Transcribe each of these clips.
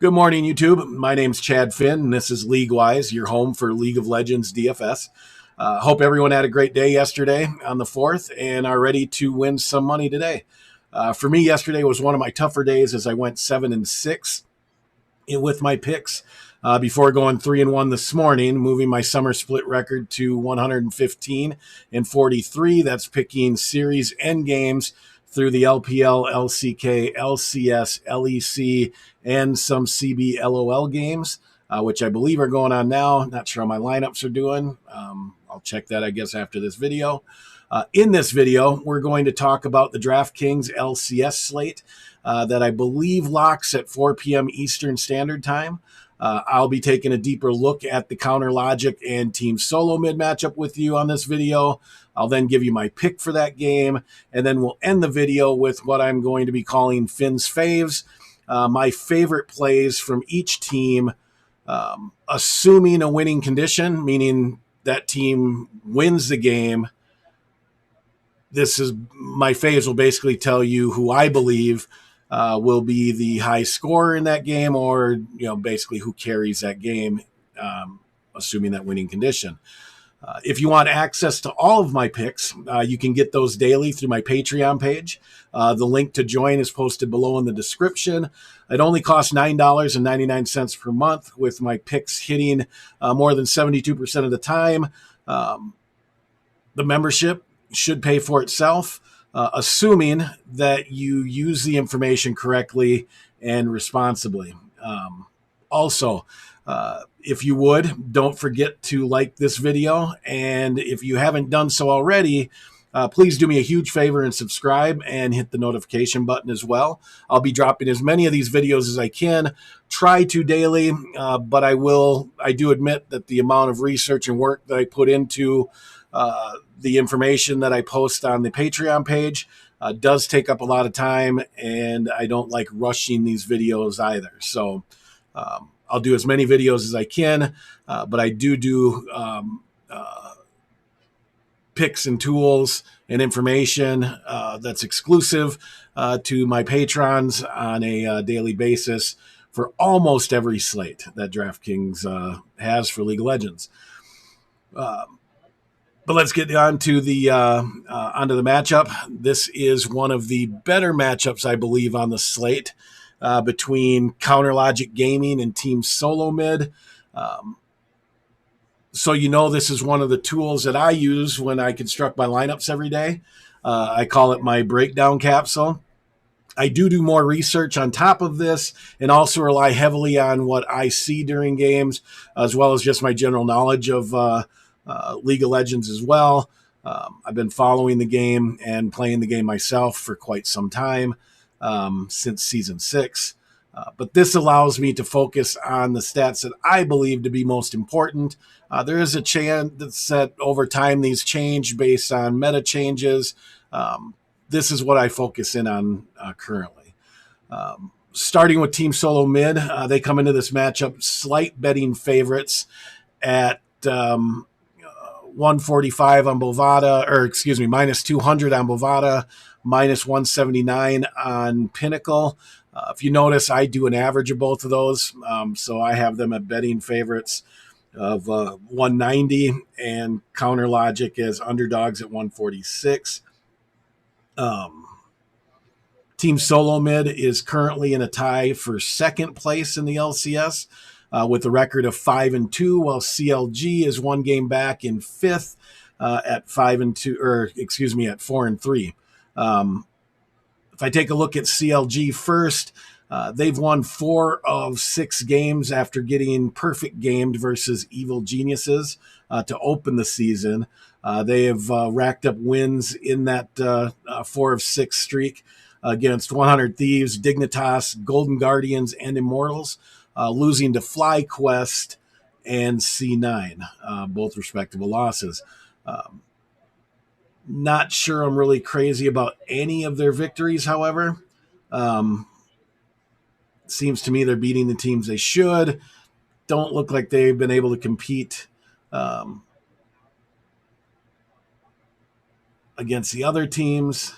Good morning, YouTube. My name's Chad Finn, and this is LeagueWise, your home for League of Legends DFS. Hope everyone had a great day yesterday on the 4th and are ready to win some money today. For me, yesterday was one of my tougher days as I went 7-6 with my picks before going 3-1 this morning, moving my summer split record to 115 and 43. That's picking series end games through the LPL, LCK, LCS, LEC, and some CB LOL games, which I believe are going on now. Not sure how my lineups are doing. I'll check that, I guess, after this video. In this video, we're going to talk about the DraftKings LCS slate that I believe locks at 4 p.m. Eastern Standard Time. I'll be taking a deeper look at the Counter Logic and Team Solo mid matchup with you on this video. I'll then give you my pick for that game, and then we'll end the video with what I'm going to be calling Finn's Faves, my favorite plays from each team, assuming a winning condition, meaning that team wins the game. This is my faves will basically tell you who I believe will be the high scorer in that game, or basically who carries that game, assuming that winning condition. If you want access to all of my picks, you can get those daily through my Patreon page. The link to join is posted below in the description. It only costs $9.99 per month, with my picks hitting more than 72% of the time. The membership should pay for itself, assuming that you use the information correctly and responsibly. Also, if you would, don't forget to like this video. And if you haven't done so already, please do me a huge favor and subscribe and hit the notification button as well. I'll be dropping as many of these videos as I can, try to daily, but I do admit that the amount of research and work that I put into the information that I post on the Patreon page does take up a lot of time, and I don't like rushing these videos either. So I'll do as many videos as I can, but I do picks and tools and information that's exclusive to my patrons on a daily basis for almost every slate that DraftKings has for League of Legends. But let's get onto the matchup. This is one of the better matchups, I believe, on the slate between Counter Logic Gaming and Team Solo Mid. So this is one of the tools that I use when I construct my lineups every day. I call it my breakdown capsule. I do more research on top of this, and also rely heavily on what I see during games, as well as just my general knowledge of League of Legends as well. I've been following the game and playing the game myself for quite some time, since Season 6. But this allows me to focus on the stats that I believe to be most important. There is a chance that over time these change based on meta changes. This is what I focus in on currently. Starting with Team Solo Mid, they come into this matchup slight betting favorites at 145 on Bovada, or excuse me, minus 200 on Bovada, minus 179 on Pinnacle. If you notice, I do an average of both of those. So I have them at betting favorites of 190 and Counter Logic as underdogs at 146. Team Solo Mid is currently in a tie for second place in the LCS with a record of 5-2, while CLG is one game back in fifth at 5-2, or excuse me, at 4-3. If I take a look at CLG first, they've won 4 of 6 games after getting perfect gamed versus Evil Geniuses to open the season. They have racked up wins in that 4 of 6 streak against 100 Thieves, Dignitas, Golden Guardians, and Immortals, losing to FlyQuest and C9, both respectable losses. Not sure I'm really crazy about any of their victories, however. Seems to me they're beating the teams they should. Don't look like they've been able to compete against the other teams.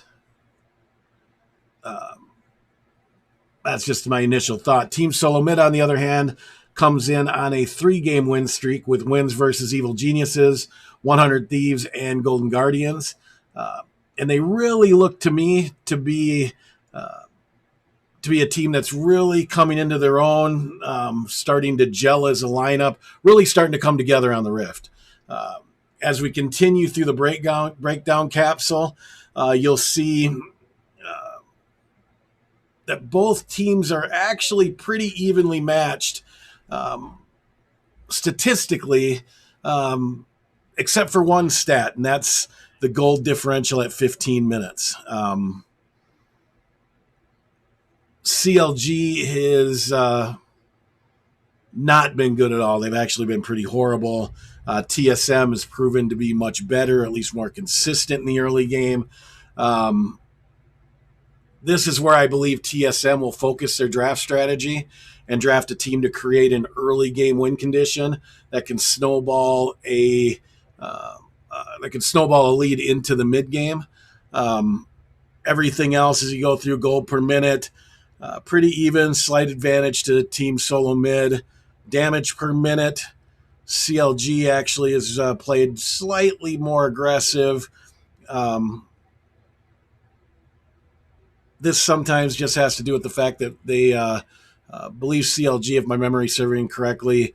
That's just my initial thought. Team Solo Mid, on the other hand, comes in on a 3-game win streak with wins versus Evil Geniuses, 100 Thieves, and Golden Guardians. And they really look to me to be a team that's really coming into their own, starting to gel as a lineup, really starting to come together on the Rift. As we continue through the breakdown capsule, you'll see that both teams are actually pretty evenly matched statistically, except for one stat, and that's the gold differential at 15 minutes. CLG has not been good at all. They've actually been pretty horrible. TSM has proven to be much better, at least more consistent in the early game. This is where I believe TSM will focus their draft strategy and draft a team to create an early game win condition that can snowball a lead into the mid game. Everything else as you go through gold per minute, pretty even, slight advantage to Team Solo Mid. Damage per minute, CLG actually has played slightly more aggressive. This sometimes just has to do with the fact that they believe CLG, if my memory is serving correctly,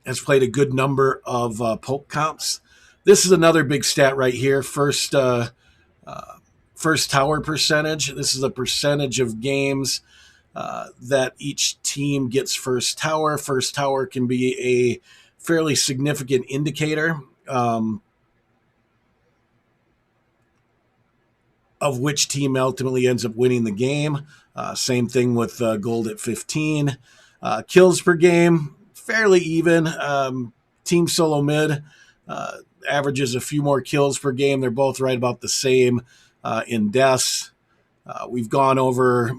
has played a good number of poke comps. This is another big stat right here. First tower percentage. This is a percentage of games that each team gets first tower. First tower can be a fairly significant indicator of which team ultimately ends up winning the game. Same thing with gold at 15. Kills per game, fairly even. Team Solo Mid averages a few more kills per game. They're both right about the same in deaths. We've gone over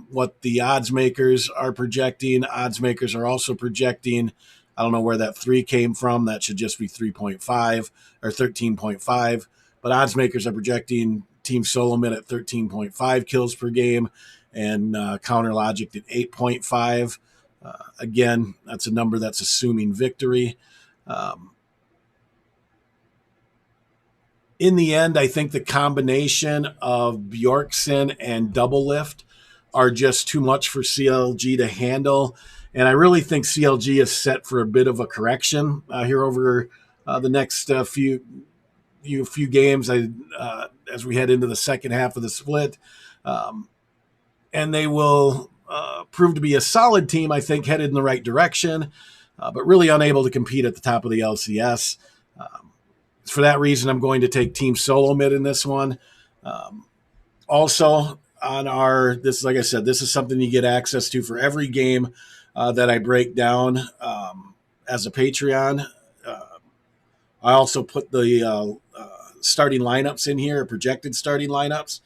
what the odds makers are projecting. Odds makers are also projecting, I don't know where that 3 came from. That should just be 3.5 or 13.5. But odds makers are projecting Team Solo Mid at 13.5 kills per game and Counter Logic at 8.5. Again, that's a number that's assuming victory. In the end, I think the combination of Bjorkson and Double Lift are just too much for CLG to handle. And I really think CLG is set for a bit of a correction here over the next few games as we head into the second half of the split. And they will prove to be a solid team, I think, headed in the right direction, but really unable to compete at the top of the LCS. For that reason, I'm going to take Team Solo Mid in this one. Also, on this, like I said, this is something you get access to for every game that I break down as a Patreon. I also put the starting lineups in here, projected starting lineups.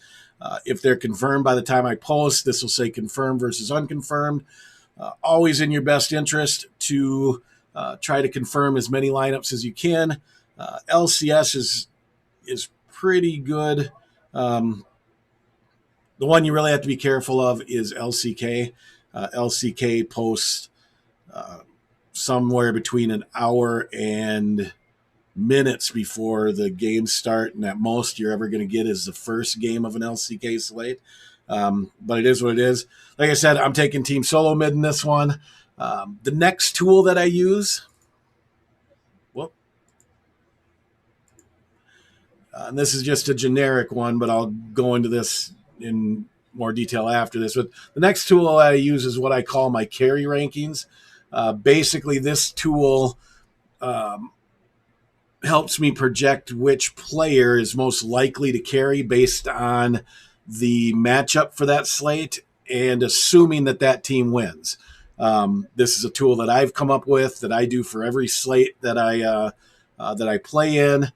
If they're confirmed by the time I post, this will say confirmed versus unconfirmed. Always in your best interest to try to confirm as many lineups as you can. LCS is pretty good. The one you really have to be careful of is LCK. LCK posts somewhere between an hour and minutes before the games start, and at most you're ever going to get is the first game of an LCK slate. But it is what it is. Like I said, I'm taking Team Solo Mid in this one. The next tool that I use, and this is just a generic one, but I'll go into this in more detail after this. But the next tool I use is what I call my carry rankings. Basically, this tool helps me project which player is most likely to carry based on the matchup for that slate and assuming that team wins. This is a tool that I've come up with that I do for every slate that I play in.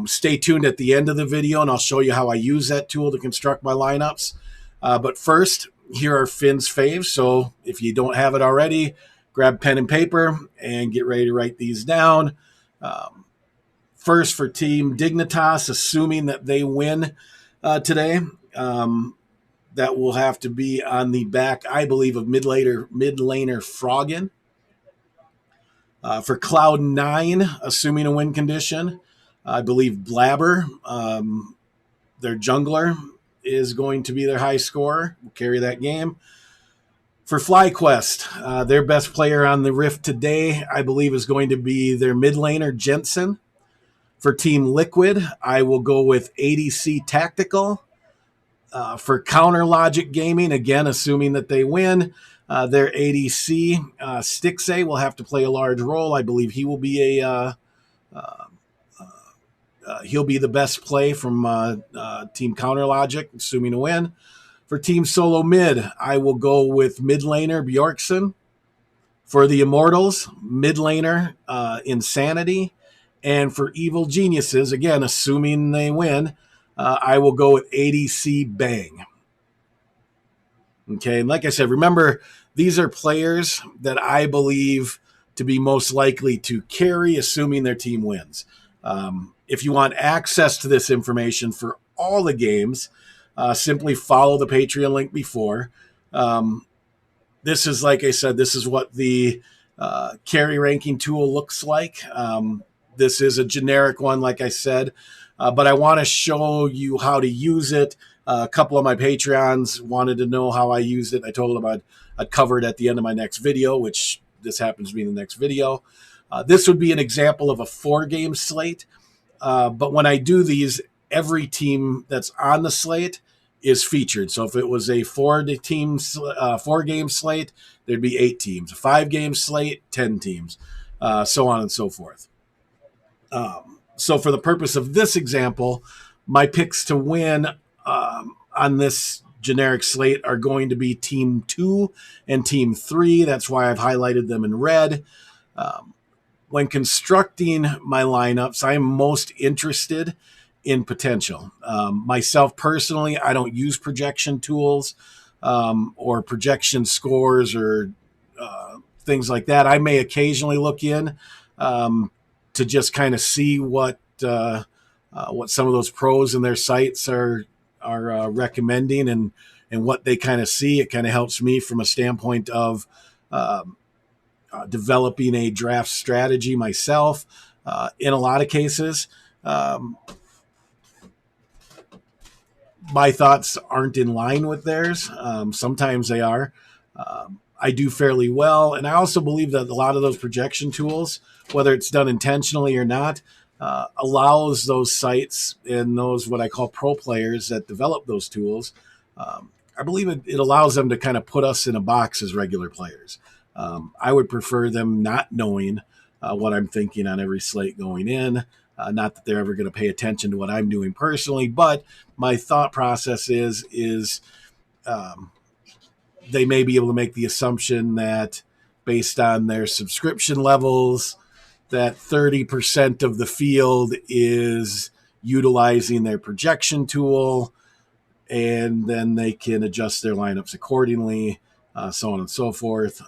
Stay tuned at the end of the video, and I'll show you how I use that tool to construct my lineups. But first, here are Finn's faves. So if you don't have it already, grab pen and paper and get ready to write these down. First, for Team Dignitas, assuming that they win today, that will have to be on the back, I believe, of mid-laner Froggen. For Cloud 9, assuming a win condition, I believe Blabber, their jungler, is going to be their high scorer. Will carry that game. For FlyQuest, their best player on the Rift today, I believe, is going to be their mid laner, Jensen. For Team Liquid, I will go with ADC Tactical. For Counter Logic Gaming, again, assuming that they win, their ADC, Stixay, will have to play a large role. I believe he will be he'll be the best play from Team Counter Logic, assuming a win. For Team Solo Mid, I will go with mid laner Bjorkson. For the Immortals, mid laner Insanity. And for Evil Geniuses, again, assuming they win, I will go with ADC Bang. Okay, and like I said, remember, these are players that I believe to be most likely to carry, assuming their team wins. If you want access to this information for all the games, simply follow the Patreon link before. This is, like I said, this is what the carry ranking tool looks like. This is a generic one, like I said, but I want to show you how to use it. A couple of my Patreons wanted to know how I used it. I told them I'd cover it at the end of my next video, which this happens to be the next video. This would be an example of a 4-game slate. But when I do these, every team that's on the slate is featured. So if it was a 4-game slate, there'd be 8 teams. A 5-game slate, 10 teams, so on and so forth. So for the purpose of this example, my picks to win on this generic slate are going to be Team 2 and Team 3. That's why I've highlighted them in red. When constructing my lineups, I am most interested in potential. Myself personally, I don't use projection tools or projection scores or things like that. I may occasionally look in to just kind of see what some of those pros and their sites are recommending and what they kind of see. It kind of helps me from a standpoint of developing a draft strategy myself. In a lot of cases, my thoughts aren't in line with theirs. Sometimes they are. I do fairly well. And I also believe that a lot of those projection tools, whether it's done intentionally or not, allows those sites and those what I call pro players that develop those tools, I believe it allows them to kind of put us in a box as regular players. I would prefer them not knowing what I'm thinking on every slate going in. Not that they're ever going to pay attention to what I'm doing personally, but my thought process is they may be able to make the assumption that based on their subscription levels, that 30% of the field is utilizing their projection tool, and then they can adjust their lineups accordingly, so on and so forth.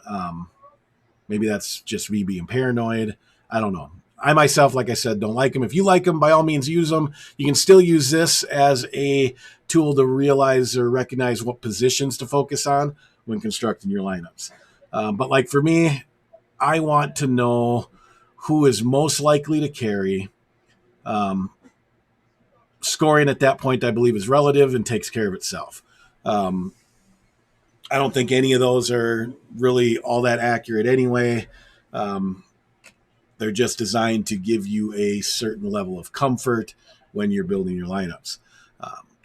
Maybe that's just me being paranoid. I don't know. I myself, like I said, don't like them. If you like them, by all means, use them. You can still use this as a tool to realize or recognize what positions to focus on when constructing your lineups. But like for me, I want to know who is most likely to carry. Scoring at that point, I believe, is relative and takes care of itself. I don't think any of those are really all that accurate anyway. They're just designed to give you a certain level of comfort when you're building your lineups.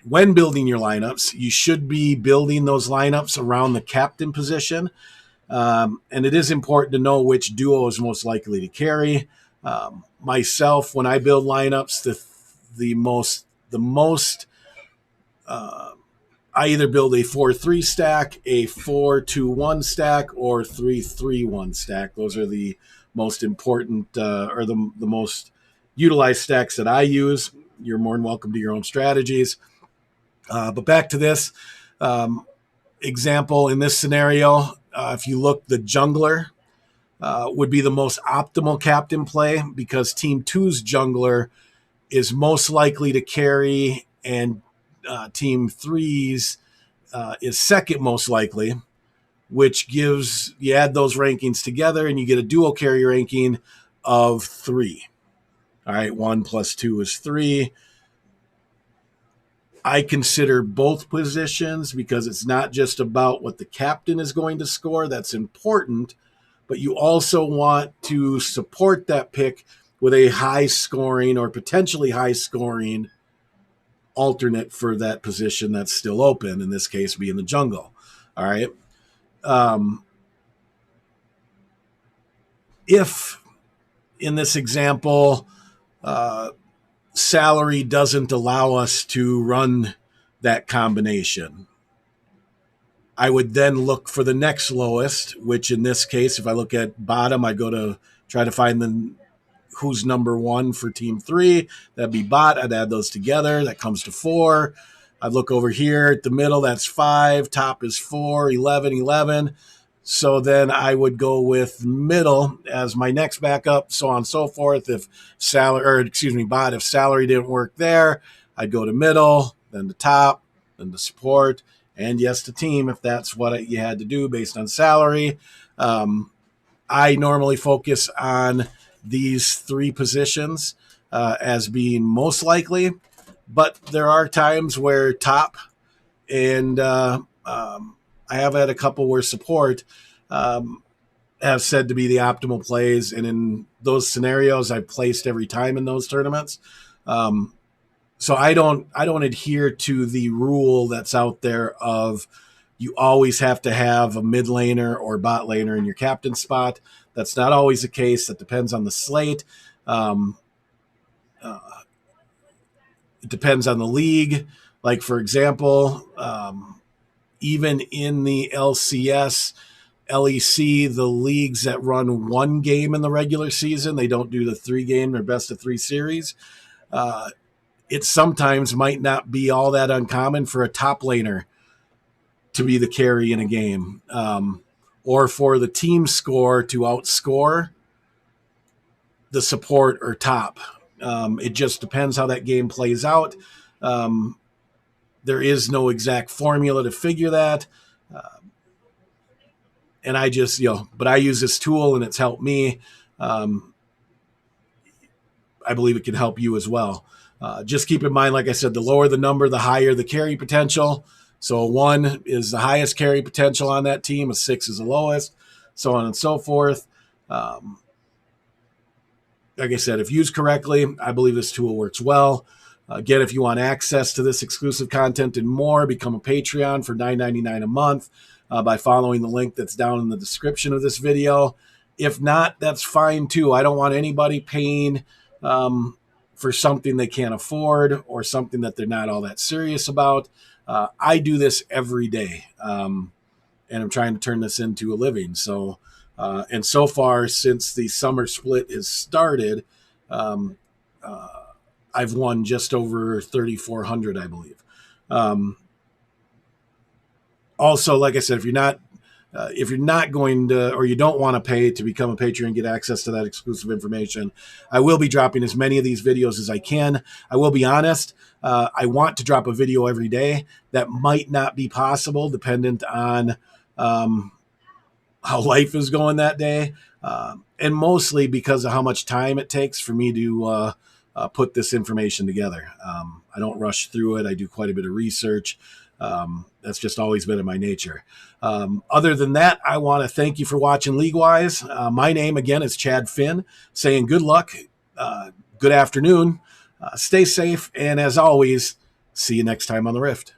When building your lineups, you should be building those lineups around the captain position. And it is important to know which duo is most likely to carry. Myself, when I build lineups, the most I either build a 4-3 stack, a 4-2-1 stack, or 3-3-1 stack. Those are the most important or the most utilized stacks that I use. You're more than welcome to your own strategies. But back to this example, in this scenario, if you look, the jungler would be the most optimal captain play because Team 2's jungler is most likely to carry, and Team 3's is second most likely, which gives, you add those rankings together and you get a dual carry ranking of 3. All right, 1 plus 2 is 3. I consider both positions because it's not just about what the captain is going to score. That's important, but you also want to support that pick with a high scoring or potentially high scoring alternate for that position that's still open, in this case being the jungle. All right. If in this example, salary doesn't allow us to run that combination, I would then look for the next lowest, which in this case, if I look at bottom, I go to try to find who's number 1 for team 3. That'd be bot. I'd add those together. That comes to 4. I'd look over here at the middle. That's 5. Top is 4, 11, 11. So then I would go with middle as my next backup, so on and so forth. If bot, if salary didn't work there, I'd go to middle, then the top, then the support, and yes, the team, if that's what you had to do based on salary. I normally focus on these 3 positions as being most likely, but there are times where top and I have had a couple where support have said to be the optimal plays, and in those scenarios, I've placed every time in those tournaments. So I don't adhere to the rule that's out there of you always have to have a mid laner or bot laner in your captain spot. That's not always the case. That depends on the slate. It depends on the league. Like, for example, even in the LCS, LEC, the leagues that run 1 game in the regular season, they don't do the 3-game or best of 3 series. It sometimes might not be all that uncommon for a top laner to be the carry in a game, or for the team score to outscore the support or top. It just depends how that game plays out. There is no exact formula to figure that. And I just, but I use this tool and it's helped me. I believe it can help you as well. Just keep in mind, like I said, the lower the number, the higher the carry potential. So a 1 is the highest carry potential on that team. A 6 is the lowest, so on and so forth. Like I said, if used correctly, I believe this tool works well. Again, if you want access to this exclusive content and more, become a Patreon for $9.99 a month by following the link that's down in the description of this video. If not, that's fine too. I don't want anybody paying for something they can't afford or something that they're not all that serious about. I do this every day, and I'm trying to turn this into a living. So, and so far, since the summer split has started, I've won just over 3,400, I believe. Also, like I said, if you're not going to, or you don't want to pay to become a patron and get access to that exclusive information, I will be dropping as many of these videos as I can. I will be honest, I want to drop a video every day. That might not be possible, dependent on how life is going that day, and mostly because of how much time it takes for me to put this information together. I don't rush through it. I do quite a bit of research. That's just always been in my nature. Other than that, I want to thank you for watching LeagueWise. My name, again, is Chad Finn, saying good luck, good afternoon, stay safe, and as always, see you next time on the Rift.